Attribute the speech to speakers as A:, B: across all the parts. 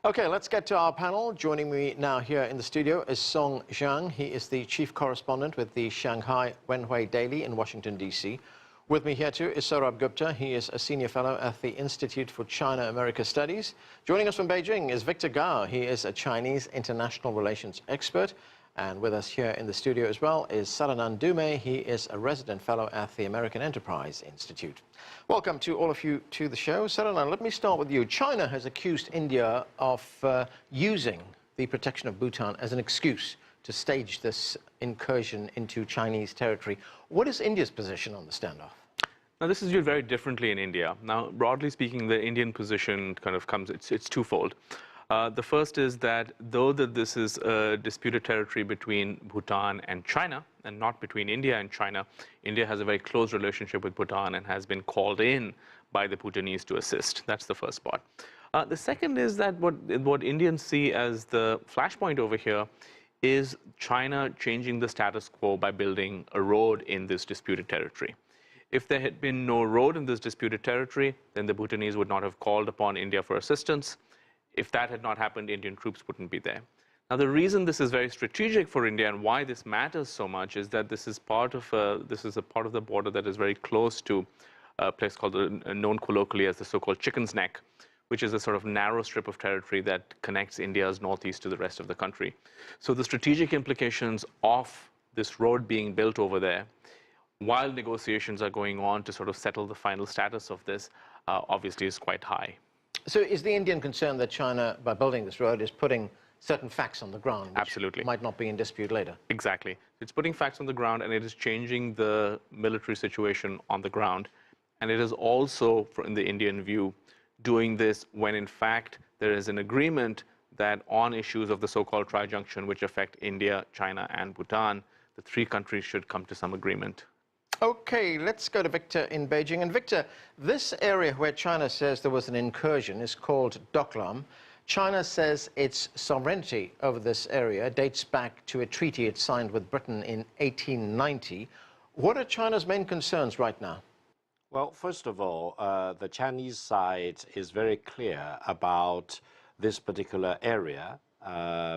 A: Okay, let's get to our panel. Joining me now here in the studio is Song Zhang. He is the chief correspondent with the Shanghai Wenhui Daily in Washington, D.C. With me here too is Saurabh Gupta. He is a senior fellow at the Institute for China-America Studies. Joining us from Beijing is Victor Gao. He is a Chinese international relations expert. And with us here in the studio as well is Saranand Dume. He is a resident fellow at the American Enterprise Institute. Welcome to all of you to the show. Saranand, let me start with you. China has accused India of using the protection of Bhutan as an excuse to stage this incursion into Chinese territory. What is India's position on the standoff?
B: Now, this is viewed very differently in India. Now, broadly speaking, the Indian position kind of comes, it's twofold. The first is that though this is a disputed territory between Bhutan and China, and not between India and China, India has a very close relationship with Bhutan and has been called in by the Bhutanese to assist. That's the first part. The second is that what Indians see as the flashpoint over here is China changing the status quo by building a road in this disputed territory. If there had been no road in this disputed territory, then the Bhutanese would not have called upon India for assistance. If that had not happened, Indian troops wouldn't be there. Now, the reason this is very strategic for India and why this matters so much is that this is a part of the border that is very close to a place called known colloquially as the so-called Chicken's Neck, which is a sort of narrow strip of territory that connects India's northeast to the rest of the country. So the strategic implications of this road being built over there, while negotiations are going on to sort of settle the final status of this, obviously is quite high.
A: So is the Indian concern that China, by building this road, is putting certain facts on the ground which
B: Absolutely.
A: might not be in dispute later?
B: Exactly. It's putting facts on the ground, and it is changing the military situation on the ground. And it is also, in the Indian view, doing this when, in fact, there is an agreement that on issues of the so-called tri-junction, which affect India, China, and Bhutan, the three countries should come to some agreement.
A: Okay, let's go to Victor in Beijing. And Victor, this area where China says there was an incursion is called Doklam. China says its sovereignty over this area dates back to a treaty it signed with Britain in 1890. What are China's main concerns right now?
C: Well, first of all, the Chinese side is very clear about this particular area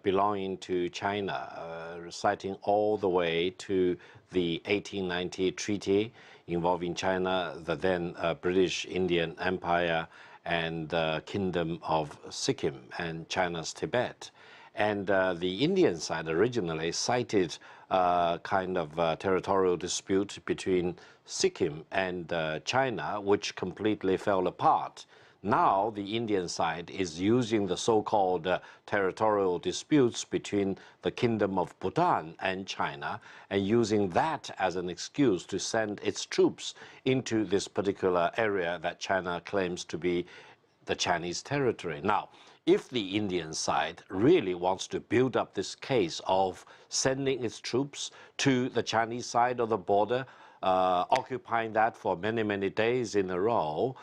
C: belonging to China, citing all the way to the 1890 treaty involving China, the then British Indian Empire, and the Kingdom of Sikkim and China's Tibet. And the Indian side originally cited kind of territorial dispute between Sikkim and China, which completely fell apart. Now, the Indian side is using the so-called territorial disputes between the Kingdom of Bhutan and China and using that as an excuse to send its troops into this particular area that China claims to be the Chinese territory. Now, if the Indian side really wants to build up this case of sending its troops to the Chinese side of the border, occupying that for many, many days in a row,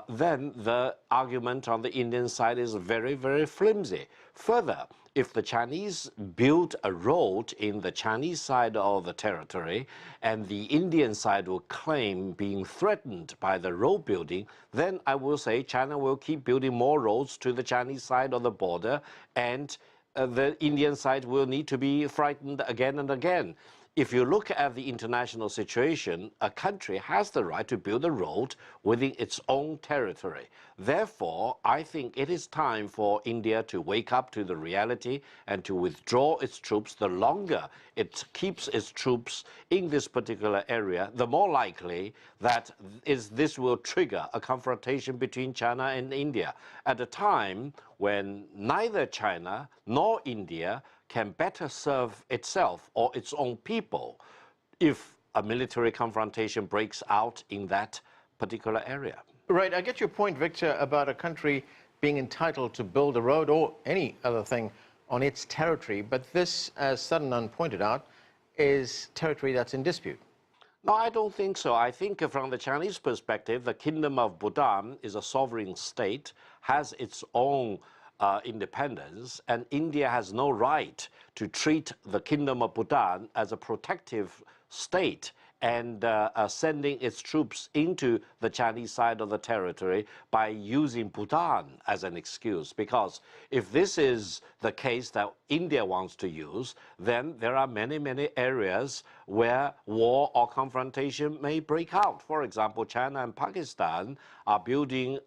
C: then the argument on the Indian side is very, very flimsy. Further, if the Chinese build a road in the Chinese side of the territory and the Indian side will claim being threatened by the road building, then I will say China will keep building more roads to the Chinese side of the border, and the Indian side will need to be frightened again and again. If you look at the international situation, a country has the right to build a road within its own territory. Therefore, I think it is time for India to wake up to the reality and to withdraw its troops. The longer it keeps its troops in this particular area, the more likely that this will trigger a confrontation between China and India at a time when neither China nor India can better serve itself or its own people if a military confrontation breaks out in that particular area.
A: Right, I get your point, Victor, about a country being entitled to build a road or any other thing on its territory, but this, as Saranand pointed out, is territory that's in dispute.
C: No, I don't think so. I think from the Chinese perspective, the Kingdom of Bhutan is a sovereign state, has its own independence, and India has no right to treat the Kingdom of Bhutan as a protective state and sending its troops into the Chinese side of the territory by using Bhutan as an excuse. Because if this is the case that India wants to use, then there are many, many areas where war or confrontation may break out. For example, China and Pakistan are building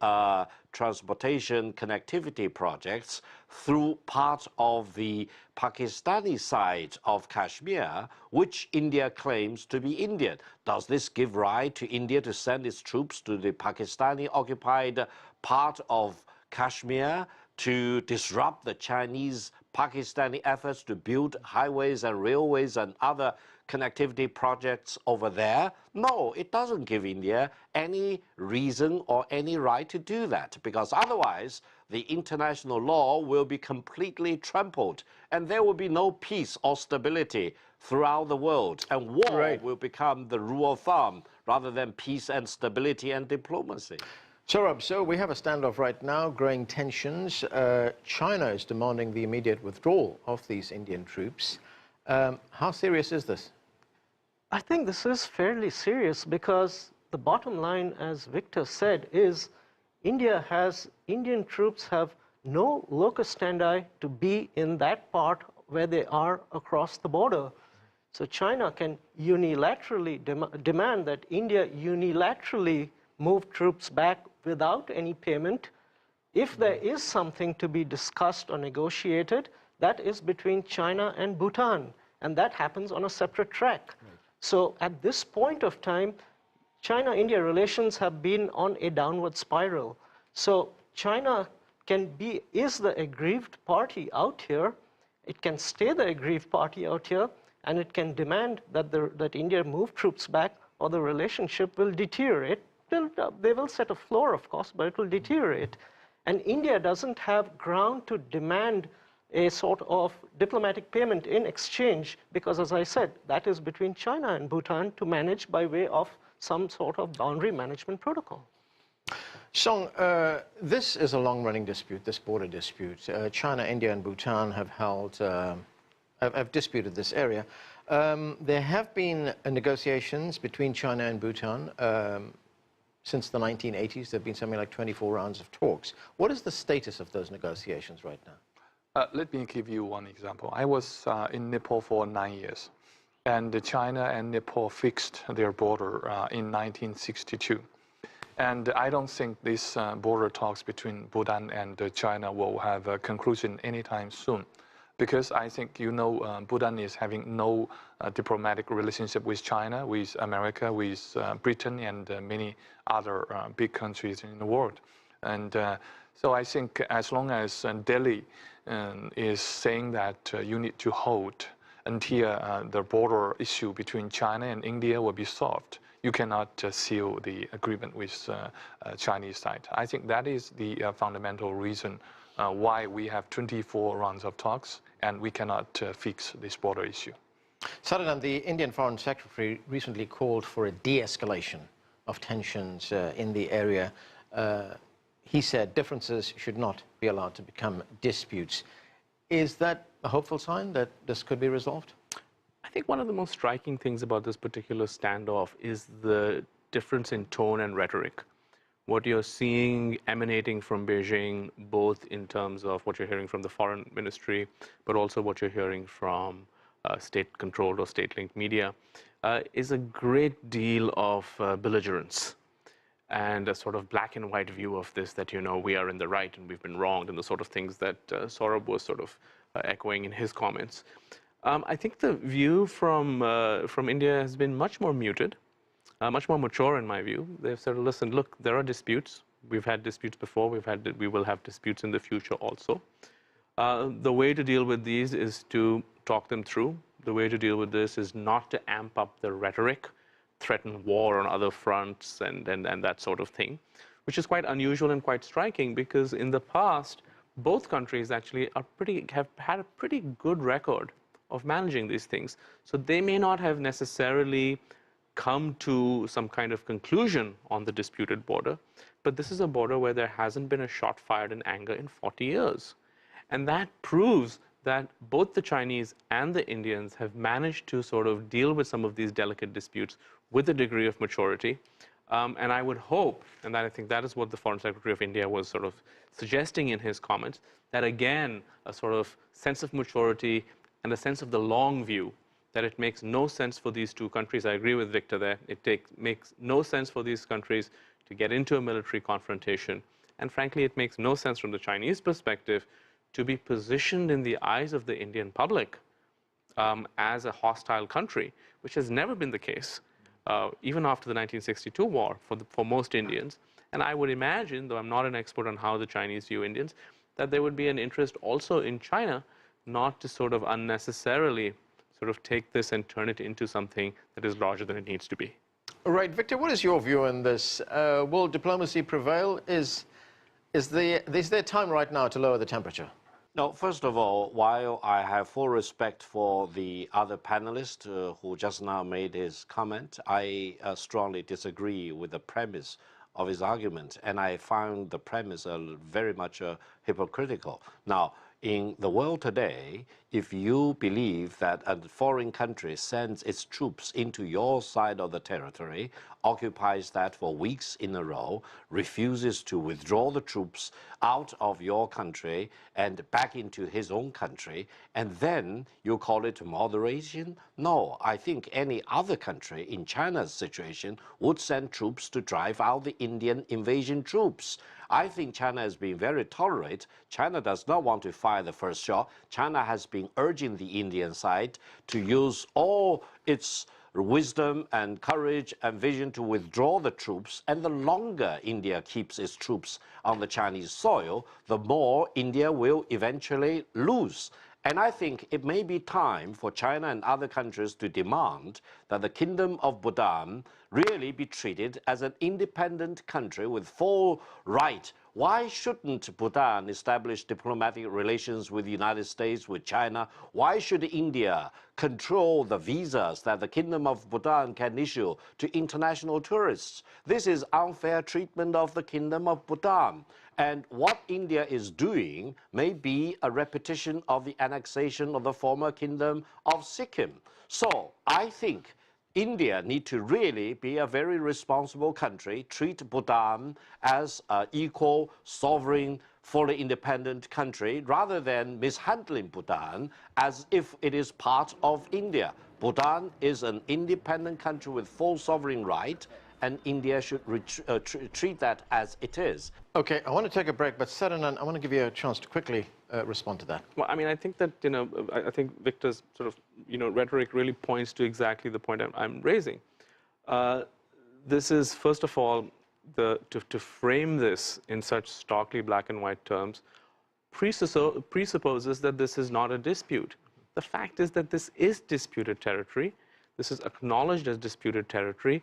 C: transportation connectivity projects through part of the Pakistani side of Kashmir, which India claims to be Indian. Does this give rise to India to send its troops to the Pakistani-occupied part of Kashmir to disrupt the Chinese-Pakistani efforts to build highways and railways and other connectivity projects over there? No, it doesn't give India any reason or any right to do that, because otherwise the international law will be completely trampled and there will be no peace or stability throughout the world, and war will become the rule of thumb rather than peace and stability and diplomacy.
A: Saurabh, so we have a standoff right now, growing tensions. China is demanding the immediate withdrawal of these Indian troops. How serious is this?
D: I think this is fairly serious because the bottom line, as Victor said, is Indian troops have no locus standi to be in that part where they are across the border. So China can unilaterally demand that India unilaterally move troops back without any payment. If there is something to be discussed or negotiated, that is between China and Bhutan, and that happens on a separate track. Right. So at this point of time, China-India relations have been on a downward spiral. So China is the aggrieved party out here. It can stay the aggrieved party out here, and it can demand that India move troops back, or the relationship will deteriorate. They will set a floor, of course, but it will deteriorate. And India doesn't have ground to demand a sort of diplomatic payment in exchange, because, as I said, that is between China and Bhutan to manage by way of some sort of boundary management protocol.
A: Song, this is a long-running dispute, this border dispute. China, India, and Bhutan have disputed this area. There have been negotiations between China and Bhutan since the 1980s. There have been something like 24 rounds of talks. What is the status of those negotiations right now?
E: Let me give you one example. I was in Nepal for 9 years, and China and Nepal fixed their border in 1962. And I don't think these border talks between Bhutan and China will have a conclusion anytime soon, because I think, Bhutan is having no diplomatic relationship with China, with America, with Britain, and many other big countries in the world. And so I think as long as Delhi is saying that you need to hold until the border issue between China and India will be solved, you cannot seal the agreement with Chinese side. I think that is the fundamental reason why we have 24 rounds of talks and we cannot fix this border issue.
A: Sadanand, the Indian Foreign Secretary recently called for a de-escalation of tensions in the area. He said differences should not be allowed to become disputes. Is that a hopeful sign that this could be resolved?
B: I think one of the most striking things about this particular standoff is the difference in tone and rhetoric. What you're seeing emanating from Beijing, both in terms of what you're hearing from the foreign ministry, but also what you're hearing from state-controlled or state-linked media, is a great deal of belligerence and a sort of black and white view of this, that, we are in the right and we've been wronged, and the sort of things that Saurabh was sort of echoing in his comments. I think the view from India has been much more muted, much more mature in my view. They've said, listen, look, there are disputes. We've had disputes before. We will have disputes in the future also. The way to deal with these is to talk them through. The way to deal with this is not to amp up the rhetoric, threaten war on other fronts, and that sort of thing, which is quite unusual and quite striking, because in the past, both countries actually have had a pretty good record of managing these things. So they may not have necessarily come to some kind of conclusion on the disputed border, but this is a border where there hasn't been a shot fired in anger in 40 years. And that proves that both the Chinese and the Indians have managed to sort of deal with some of these delicate disputes with a degree of maturity. And I would hope, and I think that is what the Foreign Secretary of India was sort of suggesting in his comments, that again, a sort of sense of maturity and a sense of the long view, that it makes no sense for these two countries. I agree with Victor there. It makes no sense for these countries to get into a military confrontation. And frankly, it makes no sense from the Chinese perspective to be positioned in the eyes of the Indian public as a hostile country, which has never been the case, even after the 1962 war for most Indians. And I would imagine, though I'm not an expert on how the Chinese view Indians, that there would be an interest also in China not to sort of unnecessarily sort of take this and turn it into something that is larger than it needs to be.
A: All right, Victor, what is your view on this? Will diplomacy prevail? Is there time right now to lower the temperature?
C: No, first of all, while I have full respect for the other panelist who just now made his comment, I strongly disagree with the premise of his argument, and I found the premise very much hypocritical. Now, in the world today, if you believe that a foreign country sends its troops into your side of the territory, occupies that for weeks in a row, refuses to withdraw the troops out of your country and back into his own country, and then you call it moderation? No, I think any other country in China's situation would send troops to drive out the Indian invasion troops. I think China has been very tolerant. China does not want to fire the first shot. China has been urging the Indian side to use all its wisdom and courage and vision to withdraw the troops. And the longer India keeps its troops on the Chinese soil, the more India will eventually lose. And I think it may be time for China and other countries to demand that the Kingdom of Bhutan really be treated as an independent country with full right. Why shouldn't Bhutan establish diplomatic relations with the United States, with China? Why should India control the visas that the Kingdom of Bhutan can issue to international tourists? This is unfair treatment of the Kingdom of Bhutan. And what India is doing may be a repetition of the annexation of the former Kingdom of Sikkim. So I think India needs to really be a very responsible country, treat Bhutan as an equal, sovereign, fully independent country, rather than mishandling Bhutan as if it is part of India. Bhutan is an independent country with full sovereign right, and India should treat that as it is.
A: Okay, I want to take a break, but Saranan, I want to give you a chance to quickly respond to that.
B: Well, I mean, I think that, I think Victor's sort of, rhetoric really points to exactly the point I'm raising. This is, first of all, to frame this in such starkly black and white terms presupposes that this is not a dispute. The fact is that this is disputed territory. This is acknowledged as disputed territory.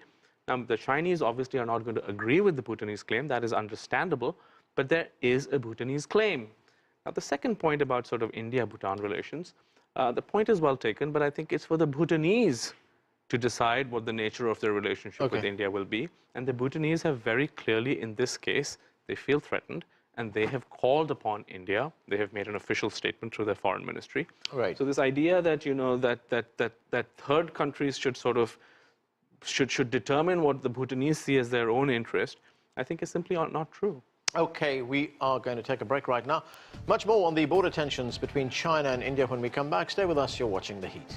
B: Now, the Chinese obviously are not going to agree with the Bhutanese claim. That is understandable. But there is a Bhutanese claim. Now, the second point about sort of India-Bhutan relations, the point is well taken, but I think it's for the Bhutanese to decide what the nature of their relationship with India will be. And the Bhutanese have very clearly, in this case, they feel threatened, and they have called upon India. They have made an official statement through their foreign ministry.
A: Right.
B: So this idea that, that third countries should sort of should determine what the Bhutanese see as their own interest, I think is simply not true.
A: Okay, we are going to take a break right now. Much more on the border tensions between China and India when we come back. Stay with us. You're watching The Heat.